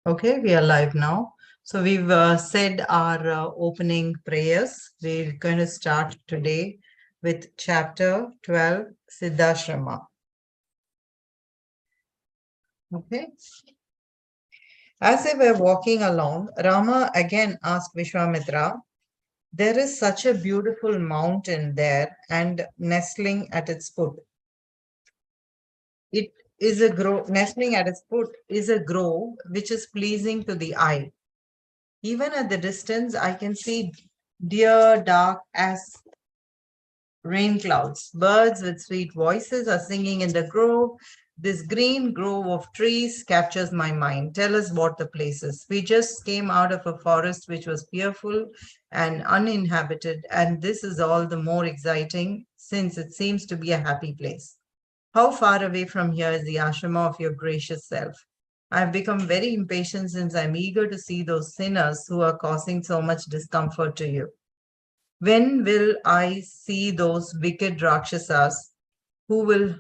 Okay, we are live now. So we've said our opening prayers. We're going to start today with chapter 12, Siddhashrama. Okay. As they were walking along, Rama again asked Vishwamitra, there is such a beautiful mountain there and nestling at its foot. It is a grove, nestling at its foot is a grove which is pleasing to the eye. Even at the distance, I can see deer dark as rain clouds. Birds with sweet voices are singing in the grove. This green grove of trees captures my mind. Tell us what the place is. We just came out of a forest which was fearful and uninhabited, and this is all the more exciting since it seems to be a happy place. How far away from here is the ashrama of your gracious self? I've become very impatient since I'm eager to see those sinners who are causing so much discomfort to you. When will I see those wicked Rakshasas who will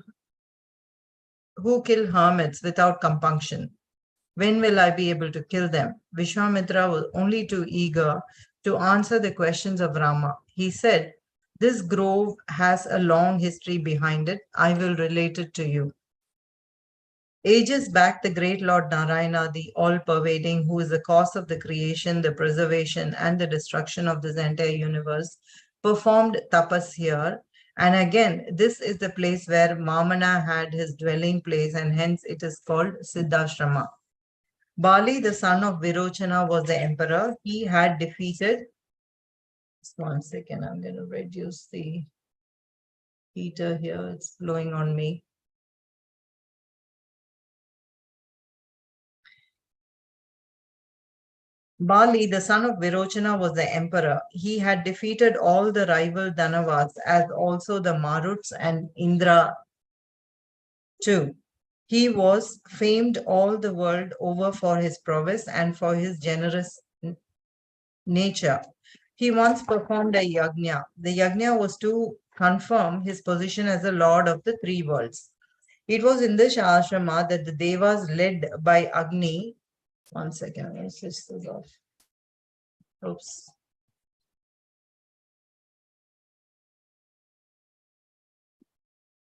who kill hermits without compunction? When will I be able to kill them? Vishwamitra was only too eager to answer the questions of Rama. He said, this grove has a long history behind it. I will relate it to you. Ages back, the great Lord Narayana, the all pervading, who is the cause of the creation, the preservation, and the destruction of this entire universe, performed tapas here. And again, this is the place where Mamana had his dwelling place, and hence it is called Siddhashrama. Bali, the son of Virochana, was the emperor. He had defeated. Just 1 second, I'm going to reduce the heater here. It's blowing on me. Bali, the son of Virochana, was the emperor. He had defeated all the rival Danavas, as also the Maruts and Indra too. He was famed all the world over for his prowess and for his generous nature. He once performed a yajna. The yajna was to confirm his position as the lord of the three worlds. It was in this ashrama that the devas led by Agni. 1 second, let me switch this off. Oops.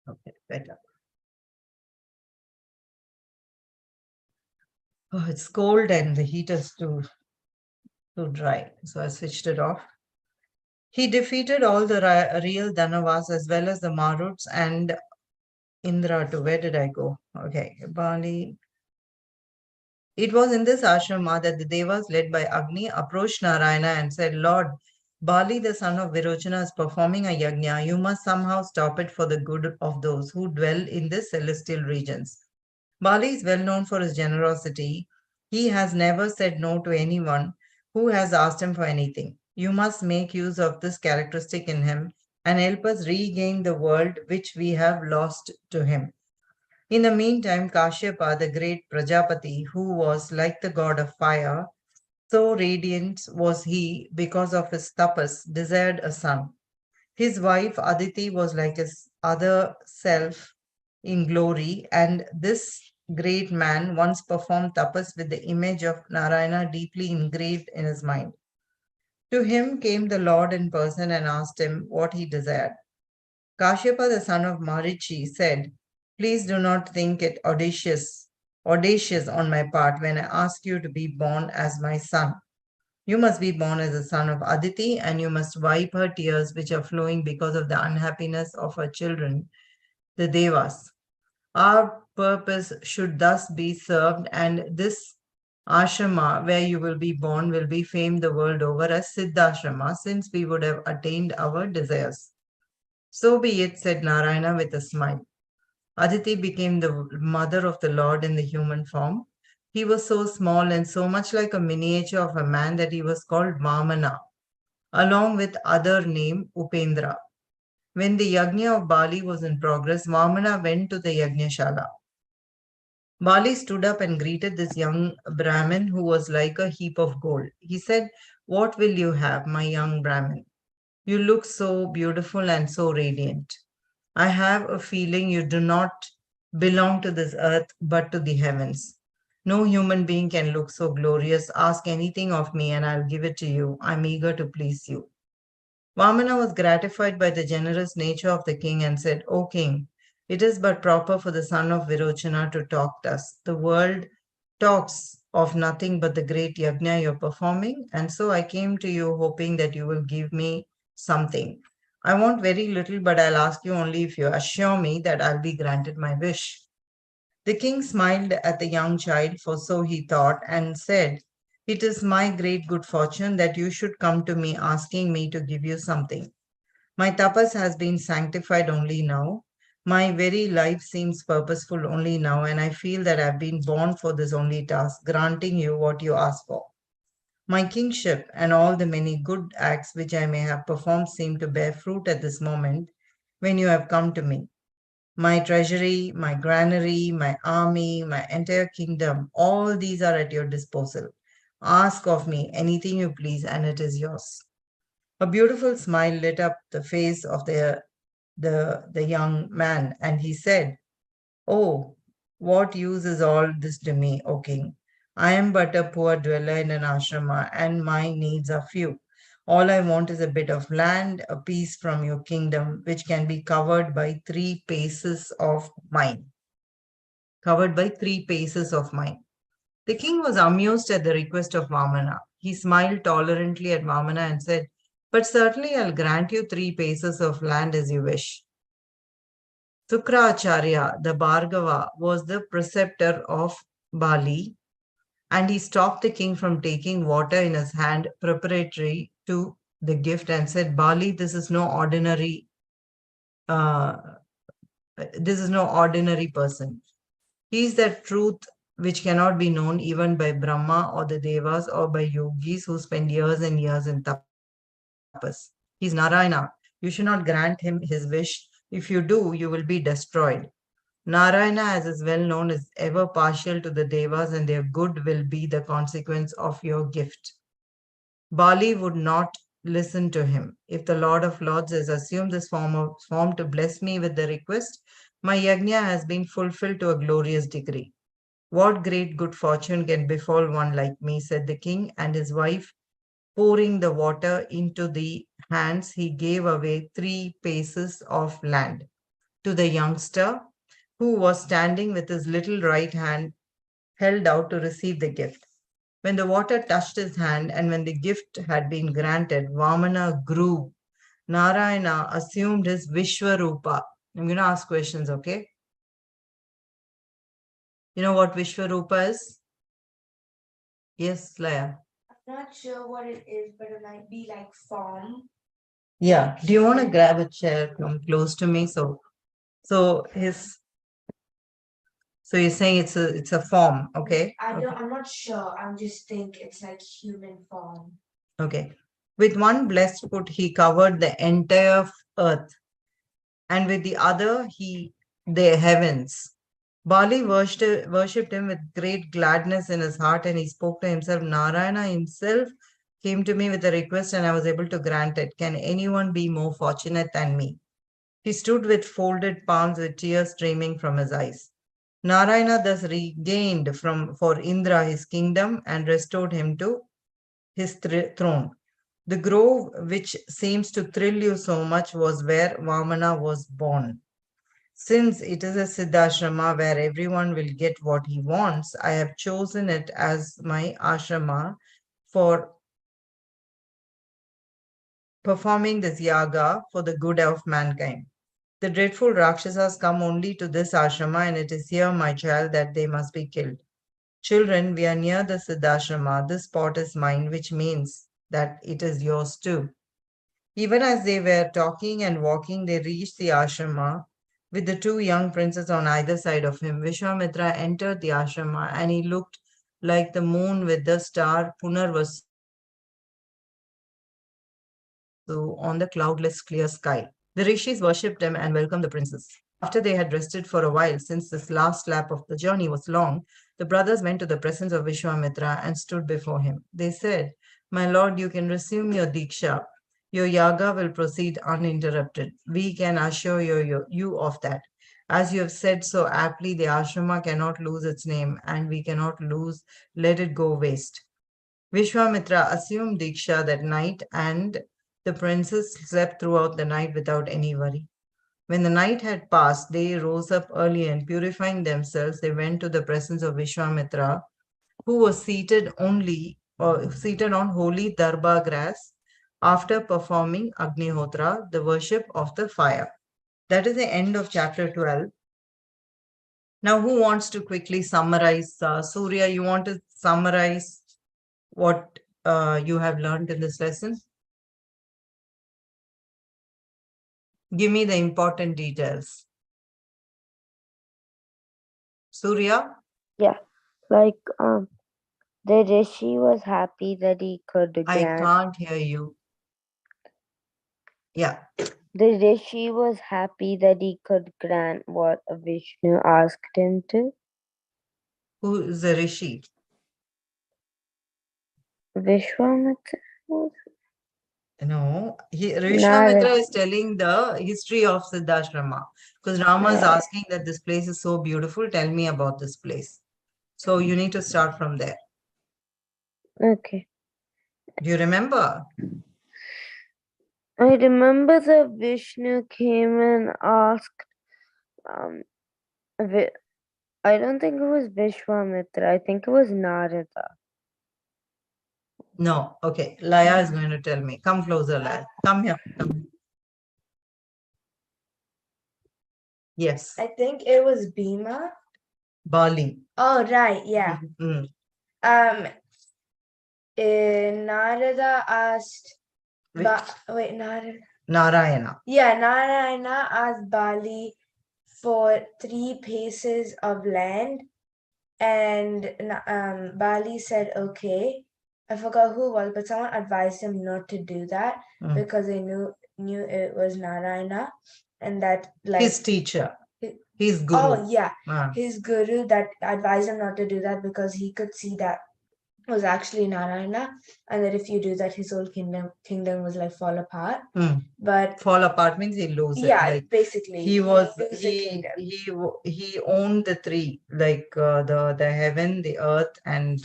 Okay, better. Oh, it's cold and the heat is too dry. So I switched it off. He defeated all the real Danavas as well as the Maruts and Indra too. Where did I go? Okay, Bali. It was in this ashrama that the Devas led by Agni approached Narayana and said, Lord, Bali, the son of Virochana, is performing a yajna. You must somehow stop it for the good of those who dwell in the celestial regions. Bali is well known for his generosity. He has never said no to anyone who has asked him for anything. You must make use of this characteristic in him and help us regain the world which we have lost to him. In the meantime, Kashyapa, the great Prajapati, who was like the god of fire, so radiant was he because of his tapas, desired a son. His wife Aditi was like his other self in glory, and this great man once performed tapas with the image of Narayana deeply engraved in his mind. To him came the Lord in person and asked him what he desired. Kashyapa, the son of Marichi, said, please do not think it audacious on my part when I ask you to be born as my son. You must be born as a son of Aditi, and you must wipe her tears which are flowing because of the unhappiness of her children, the Devas. Our purpose should thus be served, and this ashrama where you will be born will be famed the world over as Siddhashrama, since we would have attained our desires. So be it, said Narayana with a smile. Aditi became the mother of the Lord in the human form. He was so small and so much like a miniature of a man that he was called Vamana, along with other name Upendra. When the yajna of Bali was in progress, Vamana went to the yajnashala. Bali stood up and greeted this young Brahmin who was like a heap of gold. He said, what will you have, my young Brahmin? You look so beautiful and so radiant. I have a feeling you do not belong to this earth but to the heavens. No human being can look so glorious. Ask anything of me and I'll give it to you. I'm eager to please you. Vamana was gratified by the generous nature of the king and said, O king, it is but proper for the son of Virochana to talk thus. The world talks of nothing but the great yajna you're performing, and so I came to you hoping that you will give me something. I want very little, but I'll ask you only if you assure me that I'll be granted my wish. The king smiled at the young child, for so he thought, and said, It is my great good fortune that you should come to me asking me to give you something. My tapas has been sanctified only now. My very life seems purposeful only now, and I feel that I've been born for this only task, granting you what you ask for. My kingship and all the many good acts which I may have performed seem to bear fruit at this moment when you have come to me. My treasury, my granary, my army, my entire kingdom, all these are at your disposal. Ask of me anything you please, and it is yours. A beautiful smile lit up the face of the young man, and he said, Oh, what use is all this to me, O king? I am but a poor dweller in an ashrama, and my needs are few. All I want is a bit of land, a piece from your kingdom, which can be covered by 3 paces of mine. Covered by 3 paces of mine. The king was amused at the request of Vamana. He smiled tolerantly at Vamana and said, But certainly I'll grant you 3 paces of land as you wish. Sukracharya, the Bhargava, was the preceptor of Bali, and he stopped the king from taking water in his hand preparatory to the gift and said, Bali, uh, this is no ordinary person. He is that truth which cannot be known even by Brahma or the Devas or by yogis who spend years and years in tapas. He is Narayana. You should not grant him his wish. If you do, you will be destroyed. Narayana, as is well known, is ever partial to the Devas, and their good will be the consequence of your gift. Bali would not listen to him. If the Lord of Lords has assumed this form to bless me with the request, my yajna has been fulfilled to a glorious degree. What great good fortune can befall one like me, said the king, and his wife, pouring the water into the hands, he gave away 3 paces of land to the youngster who was standing with his little right hand held out to receive the gift. When the water touched his hand and when the gift had been granted, Vamana grew. Narayana assumed his Vishwarupa. I'm going to ask questions, okay? You know what Vishwarupa is? Yes, Laya. I'm not sure what it is, but it might be like form. Yeah. Do you want to grab a chair, come close to me? So his so you're saying it's a form, okay? I'm not sure. I just think it's like human form. Okay. With one blessed foot, he covered the entire earth, and with the other, the heavens. Bali worshipped him with great gladness in his heart, and he spoke to himself. Narayana himself came to me with a request, and I was able to grant it. Can anyone be more fortunate than me? He stood with folded palms, with tears streaming from his eyes. Narayana thus regained for Indra his kingdom and restored him to his throne. The grove which seems to thrill you so much was where Vamana was born. Since it is a Siddhashrama where everyone will get what he wants, I have chosen it as my ashrama for performing this yaga for the good of mankind. The dreadful Rakshasas come only to this ashrama, and it is here, my child, that they must be killed. Children, we are near the Siddhashrama. This spot is mine, which means that it is yours too. Even as they were talking and walking, they reached the ashrama with the 2 young princes on either side of him. Vishwamitra entered the ashrama and he looked like the moon with the star Punarvasu on the cloudless clear sky. The rishis worshipped him and welcomed the princes. After they had rested for a while, since this last lap of the journey was long, the brothers went to the presence of Vishwamitra and stood before him. They said, My lord, you can resume your diksha. Your yaga will proceed uninterrupted. We can assure you of that. As you have said so aptly, the ashrama cannot lose its name, and we cannot let it go waste. Vishwamitra assumed Diksha that night, and the princes slept throughout the night without any worry. When the night had passed, they rose up early and purifying themselves, they went to the presence of Vishwamitra, who was seated on holy darbar grass after performing Agnihotra, the worship of the fire. That is the end of chapter 12. Now, who wants to quickly summarize? Surya, you want to summarize what you have learned in this lesson? Give me the important details. Surya? Yeah, like the rishi was happy that he could I grant. can't hear you. Yeah. The rishi was happy that he could grant what Vishnu asked him to. Who is the Rishi? Vishwamitra. No, Vishwamitra is telling the history of Siddhashrama because Rama is asking that this place is so beautiful. Tell me about this place. So you need to start from there. Okay. Do you remember? I remember that Vishnu came and asked, I don't think it was Vishwamitra. I think it was Narada. No. Okay. Laya is going to tell me. Come closer, Laya. Come here. Come. Yes. I think it was Bhima. Bali. Oh, right, yeah. Mm. Narada asked, Narayana. Yeah, Narayana asked Bali for 3 pieces of land, and Bali said okay. I forgot who was, but someone advised him not to do that because they knew it was Narayana, and that like his teacher, his guru. Oh yeah, his guru that advised him not to do that because he could see that was actually Narayana, and that if you do that, his whole kingdom was like fall apart. But fall apart means he loses. Yeah, like, basically he owned the 3, like the heaven, the earth, and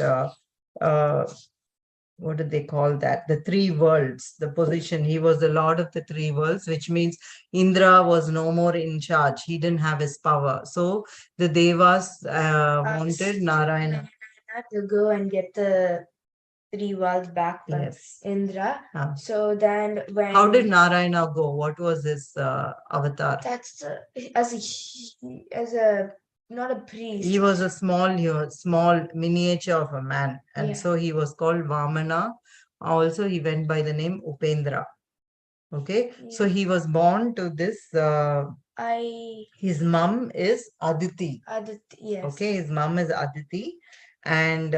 what do they call that? The 3 worlds, the position. He was the lord of the 3 worlds, which means Indra was no more in charge. He didn't have his power. So the Devas wanted Narayana to go and get the 3 worlds back from Indra. So then when... How did Narayana go? What was his avatar? That's as a not a priest. He was a small miniature of a man. And so he was called Vamana. Also, he went by the name Upendra. Okay. So he was born to this. His mom is Aditi. Aditi, yes. Okay. His mom is Aditi. And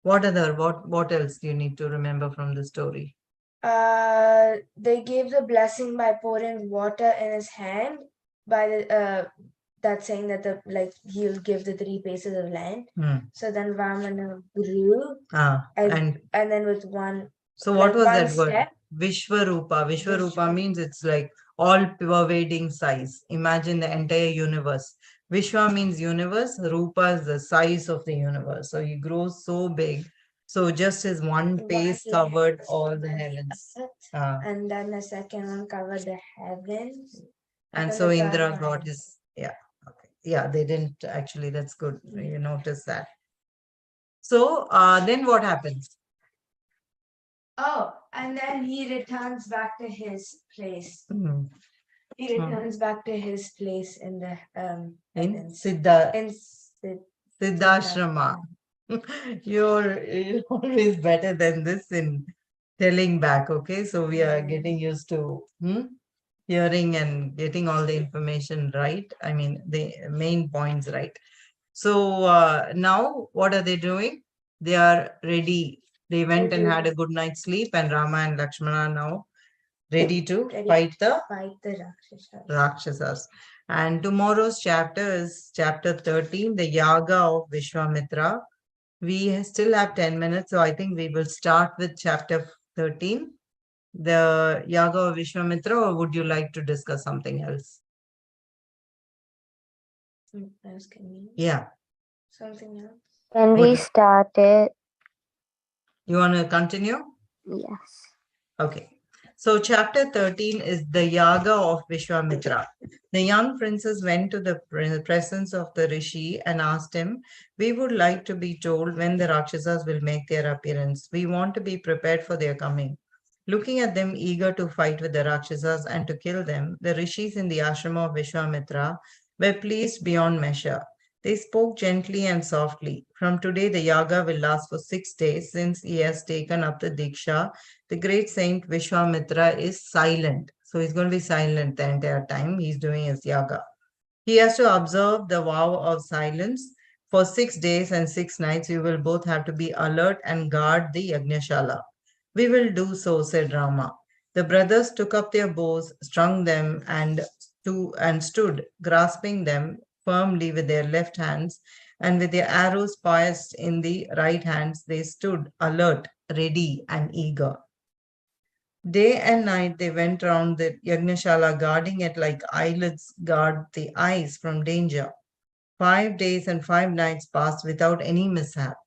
what else do you need to remember from the story? They gave the blessing by pouring water in his hand by the that saying that he'll give the 3 pieces of land. So then Vamana grew and then with one. So what was that word? Vishwarupa. Vishwarupa means it's like all pervading size. Imagine the entire universe. Vishwa means universe. Rupa is the size of the universe. So he grows so big. So just his one face covered all the heavens. And then the second one covered the heavens. And so Indra got his, they didn't actually, that's good. You notice that. So then what happens? Oh, and then he returns back to his place. He returns back to his place in the in Siddhashrama. You're always better than this in telling back, okay? So we are getting used to hearing and getting all the information right. I mean, the main points right. So now what are they doing? They are ready. They went and had a good night's sleep, and Rama and Lakshmana now ready to fight the Rakshasas. And tomorrow's chapter is chapter 13, the Yaga of Vishwamitra. We still have 10 minutes, so I think we will start with chapter 13. the Yaga of Vishwamitra, or would you like to discuss something else? Yeah. Something else. Can we start it? You want to continue? Yes. Okay. So chapter 13 is the Yaga of Vishwamitra. The young princess went to the presence of the Rishi and asked him, "We would like to be told when the Rakshasas will make their appearance. We want to be prepared for their coming." Looking at them eager to fight with the Rakshasas and to kill them, the Rishis in the ashrama of Vishwamitra were pleased beyond measure. They spoke gently and softly. From today, the yaga will last for 6 days since he has taken up the Diksha. The great saint Vishwamitra is silent. So he's going to be silent the entire time he's doing his yaga. He has to observe the vow of silence. For 6 days and 6 nights, you will both have to be alert and guard the Yajnashala. We will do so, said Rama. The brothers took up their bows, strung them, and stood, grasping them firmly with their left hands, and with their arrows poised in the right hands, they stood alert, ready, and eager. Day and night they went round the Yagnashala, guarding it like eyelids guard the eyes from danger. 5 days and 5 nights passed without any mishap.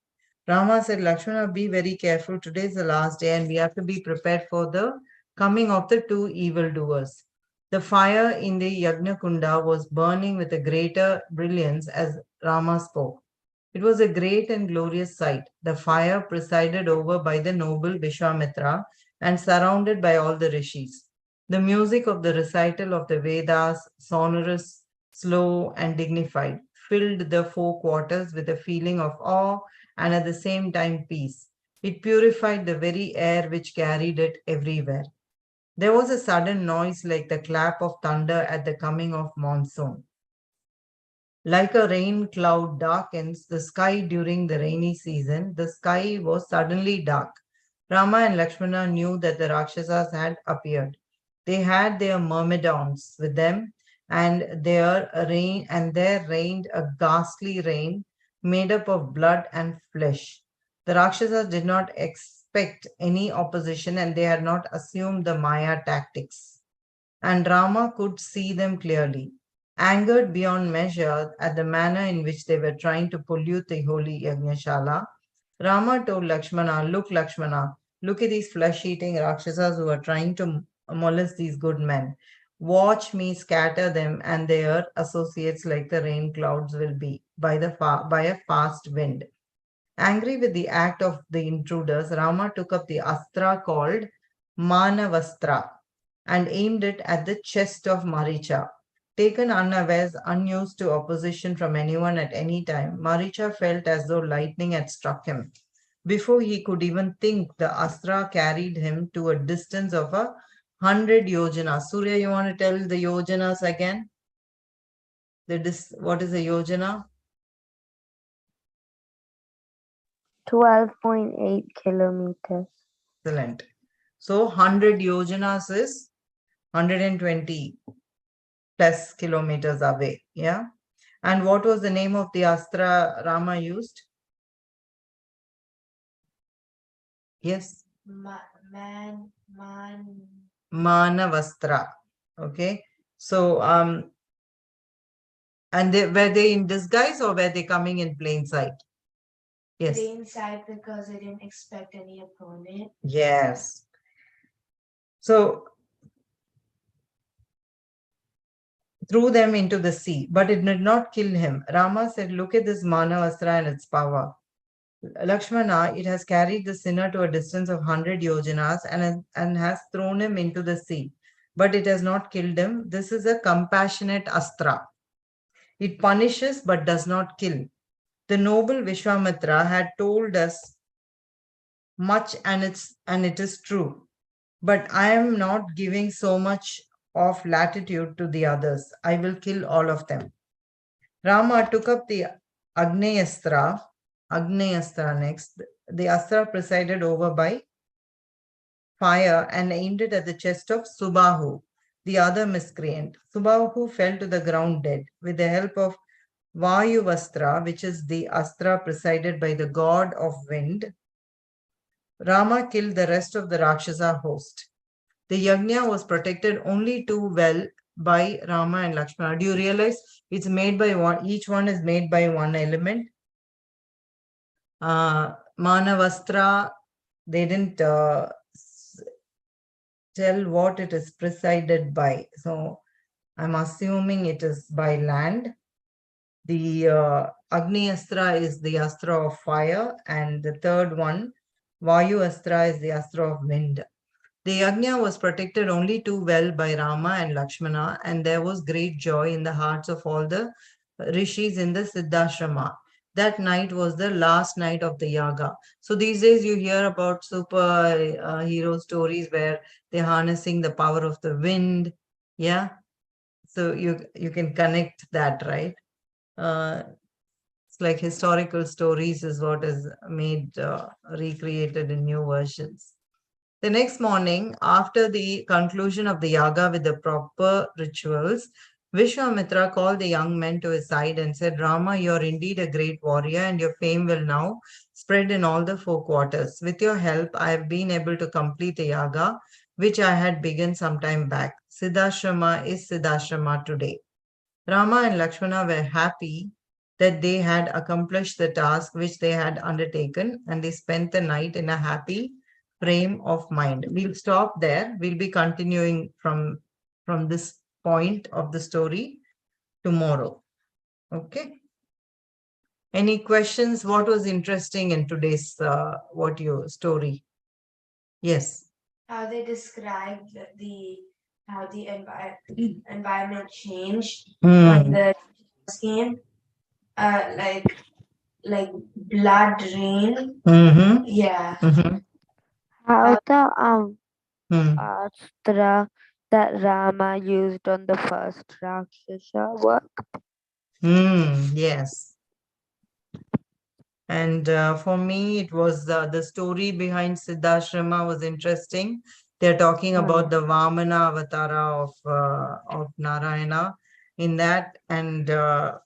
Rama said, Lakshmana, be very careful. Today is the last day, and we have to be prepared for the coming of the two evildoers. The fire in the Yagna Kunda was burning with a greater brilliance as Rama spoke. It was a great and glorious sight, the fire presided over by the noble Vishwamitra and surrounded by all the rishis. The music of the recital of the Vedas, sonorous, slow, and dignified, filled the four quarters with a feeling of awe and at the same time peace. It purified the very air which carried it everywhere. There was a sudden noise like the clap of thunder at the coming of monsoon. Like a rain cloud darkens the sky during the rainy season, the sky was suddenly dark. Rama and Lakshmana knew that the Rakshasas had appeared. They had their myrmidons with them, and there reigned a ghastly rain made up of blood and flesh. The Rakshasas did not expect any opposition, and they had not assumed the Maya tactics. And Rama could see them clearly. Angered beyond measure at the manner in which they were trying to pollute the holy Yajnashala, Rama told Lakshmana, Lakshmana, look at these flesh-eating Rakshasas who are trying to molest these good men. Watch me scatter them and their associates like the rain clouds will be by a fast wind. Angry with the act of the intruders, Rama took up the astra called Manavastra and aimed it at the chest of Maricha. Taken unawares, unused to opposition from anyone at any time, Maricha felt as though lightning had struck him. Before he could even think, the astra carried him to a distance of 100 yojanas. Surya, you want to tell the yojanas again? What is a yojana? 12.8 kilometers. Excellent. So 100 yojanas is 120 plus kilometers away. Yeah. And what was the name of the astra Rama used? Yes. Manavastra. Okay. So and were they in disguise or were they coming in plain sight? Yes. Plain sight because I didn't expect any opponent. Yes. So threw them into the sea, but it did not kill him. Rama said, look at this Manavastra and its power. Lakshmana, it has carried the sinner to a distance of 100 yojanas and has thrown him into the sea. But it has not killed him. This is a compassionate astra. It punishes but does not kill. The noble Vishwamitra had told us much and it is true. But I am not giving so much of latitude to the others. I will kill all of them. Rama took up the Agneyastra next, the astra presided over by fire and aimed it at the chest of Subahu, the other miscreant. Subahu fell to the ground dead. With the help of Vayuvastra, which is the astra presided by the god of wind, Rama killed the rest of the Rakshasa host. The yajna was protected only too well by Rama and Lakshmana. Do you realize it's made by one, each one is made by one element? Manavastra, they didn't tell what it is presided by. So I'm assuming it is by land. The Agni Astra is the Astra of fire, and the third one, Vayu Astra, is the Astra of wind. The Yajna was protected only too well by Rama and Lakshmana, and there was great joy in the hearts of all the rishis in the Siddhashrama. That night was the last night of the yaga. So these days you hear about super hero stories where they're harnessing the power of the wind. Yeah. So you can connect that, right? It's like historical stories is what is made, recreated in new versions. The next morning, after the conclusion of the yaga with the proper rituals, Vishwamitra called the young men to his side and said, Rama, you are indeed a great warrior, and your fame will now spread in all the four quarters. With your help, I have been able to complete the yaga, which I had begun some time back. Siddhashrama is Siddhashrama today. Rama and Lakshmana were happy that they had accomplished the task which they had undertaken, and they spent the night in a happy frame of mind. We'll stop there. We'll be continuing from this point of the story tomorrow. Okay. Any questions? What was interesting in today's story? Yes. How they described how the environment changed when the came, like blood rain. Yeah. How the Hmm. astra that Rama used on the first Rakshasa worked. Yes. And for me, it was the story behind Siddhashrama was interesting. They're talking about the Vamana avatara of Narayana in that. And I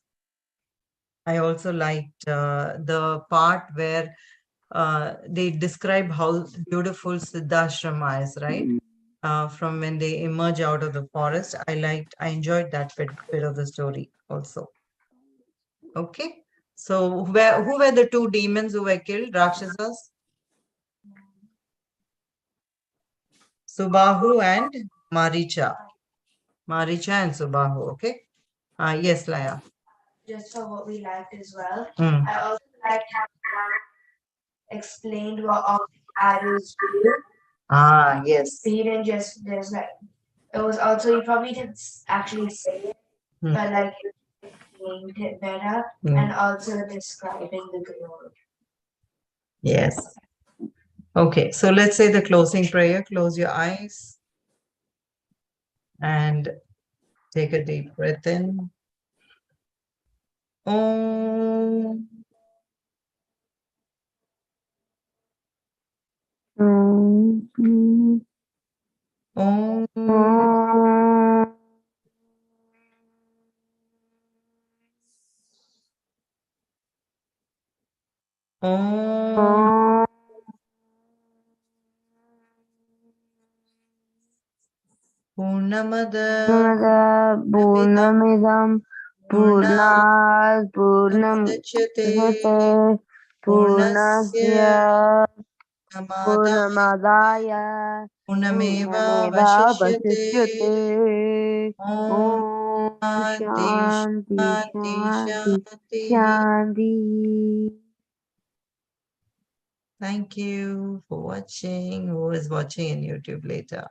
also liked the part where they describe how beautiful Siddhashrama is, right? From when they emerge out of the forest. I enjoyed that bit of the story also. Okay. So who were the two demons who were killed, Rakshasas? Subahu and Maricha. Maricha and Subahu, okay? Yes, Laya. Just for what we liked as well. Mm. I also liked how explained what all the arrows do. Yes. So he didn't just, there's like, it was also, he probably didn't actually say it, but like he explained it better and also describing the glory. Yes. Okay, so let's say the closing prayer. Close your eyes and take a deep breath in. Om. Om. Om. Purnamada Purnamidam Purnat Purnamudachyate Purnasya Purnamadaya Purnamadaya Purnameva Purnameva Vasishyate Vasishyate Om Om Shanti Shanti Shanti Shanti Shanti. Shanti. Thank you for watching. Who is watching in YouTube later?